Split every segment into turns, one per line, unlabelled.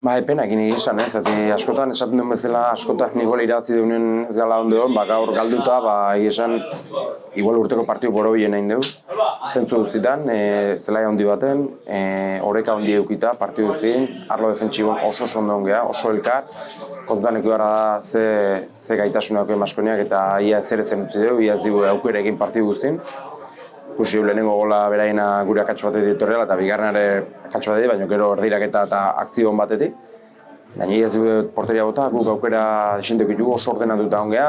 Pena egin esan, askotan esaten duen bezala, askotan igual irabazi deunen ez gala ondo, gaur galduta, esan igual urteko partidu borobien egin dugu. Zentzu guztietan, zelai handi baten, oreka handi eukita partidu guztien, arlo defentsibon oso ondo ongea, oso elkar, kontutan eki gara da ze gaitasunak emaskoniak eta ia zer ezen utzi dugu, ia ez dugu aukera egin partidu guztien. Ikusi lehenengo gola beraina gure akatsu batetik etorrela eta bigarrenare akatsu batetik, baina gero erdiraketa eta akzio on batetik. Baina ez dugu porteria bota, guk aukera desintek ditugu, oso ordenatuta ongea,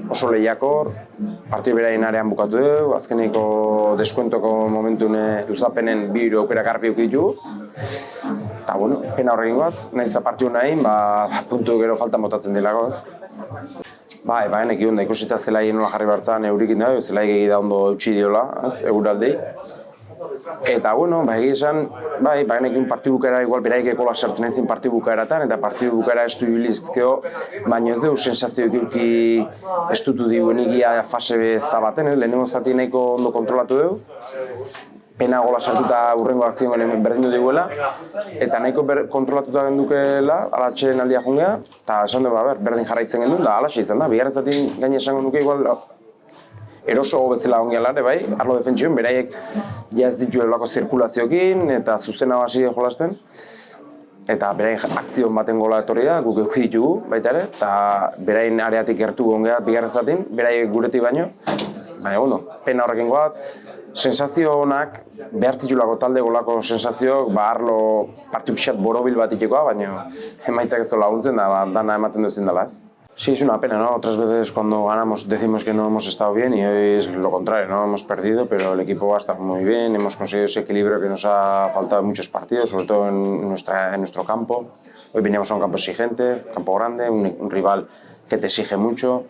oso lehiakor, partidu beraien arean bukatu dugu, azkeneko deskuentoko momentun luzapenen bi aukera garbi ditugu. Eta, pena horrekin batz, nahiz eta partidu nahi, puntu gero faltan botatzen dilagoz. Baina ekion da ikusita zelai nola jarri bertzan eurikin da, zelai da ondo eutxi diola, euraldei. Eta, egia esan, baina ekin partidu bukaera igual beraik ekola sartzen ezin partidu bukaeratan, eta partidu bukaera estu ibilizkeo, baina ez dugu sensazio ekurki estutu diguen igia fase ez da baten, lehenengo zati nahiko ondo kontrolatu dugu. Pena gola sartuta urrengo akzioen berdindu diguela, eta nahiko kontrolatuta gendukela, alatxeen aldia jungea, eta esan dugu, berdin jarraitzen gendun, da alaxe izan da, bigarren zatin gaine esango nuke igual eroso bezala ongialare, arlo defentsioen, beraiek jaz ditu elako zirkulazioekin, eta zuzena basi jolasten, eta beraiek akzion baten gola etorri da, guk euki ditugu, baita ere, eta beraien areatik gertu gongea bigarren zatin, beraiek guretik baino, baina, pena horrekin goaz, sensazio honak, behartzitulako talde golako sensazioak, arlo partidu pixat borobil bat itekoa, baina emaitzak ez dola laguntzen da, dana ematen duzin dela ez. Sí, es una pena, ¿no? Otras veces cuando ganamos decimos que no hemos estado bien y hoy es lo contrario, ¿no? Hemos perdido, pero el equipo ha estado muy bien, hemos conseguido ese equilibrio que nos ha faltado en muchos partidos, sobre todo en nuestro campo. Hoy veníamos a un campo exigente, campo grande, un rival que te exige mucho,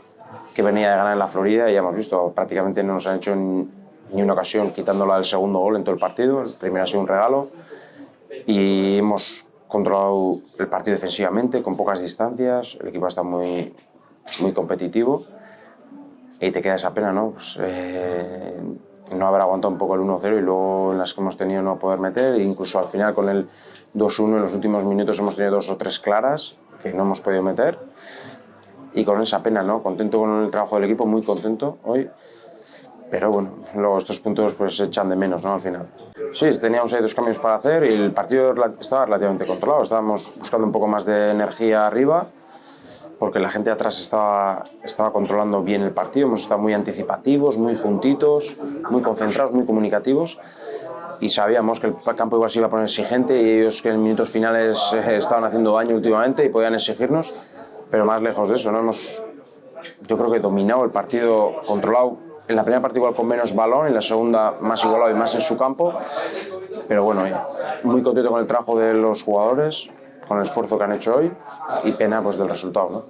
que venía de ganar en la Florida y ya hemos visto, prácticamente no nos han hecho ni una ocasión quitándola del segundo gol en todo el partido, el primero ha sido un regalo y hemos controlado el partido defensivamente con pocas distancias, el equipo está muy competitivo y te queda esa pena, ¿no? No haber aguantado un poco el 1-0 y luego en las que hemos tenido no poder meter, e incluso al final con el 2-1 en los últimos minutos hemos tenido 2 o 3 claras que no hemos podido meter y con esa pena, ¿no? Contento con el trabajo del equipo, muy contento hoy. Pero luego estos puntos pues se echan de menos, ¿no? Al final. Sí, teníamos ahí 2 cambios para hacer y el partido estaba relativamente controlado. Estábamos buscando un poco más de energía arriba porque la gente de atrás estaba controlando bien el partido. Hemos estado muy anticipativos, muy juntitos, muy concentrados, muy comunicativos y sabíamos que el campo igual se iba a poner exigente y ellos que en minutos finales estaban haciendo daño últimamente y podían exigirnos, pero más lejos de eso, ¿no? Yo creo que dominado el partido, controlado. En la primera parte igual con menos balón, en la segunda más igualado y más en su campo, pero muy contento con el trabajo de los jugadores, con el esfuerzo que han hecho hoy y pena pues del resultado, ¿no?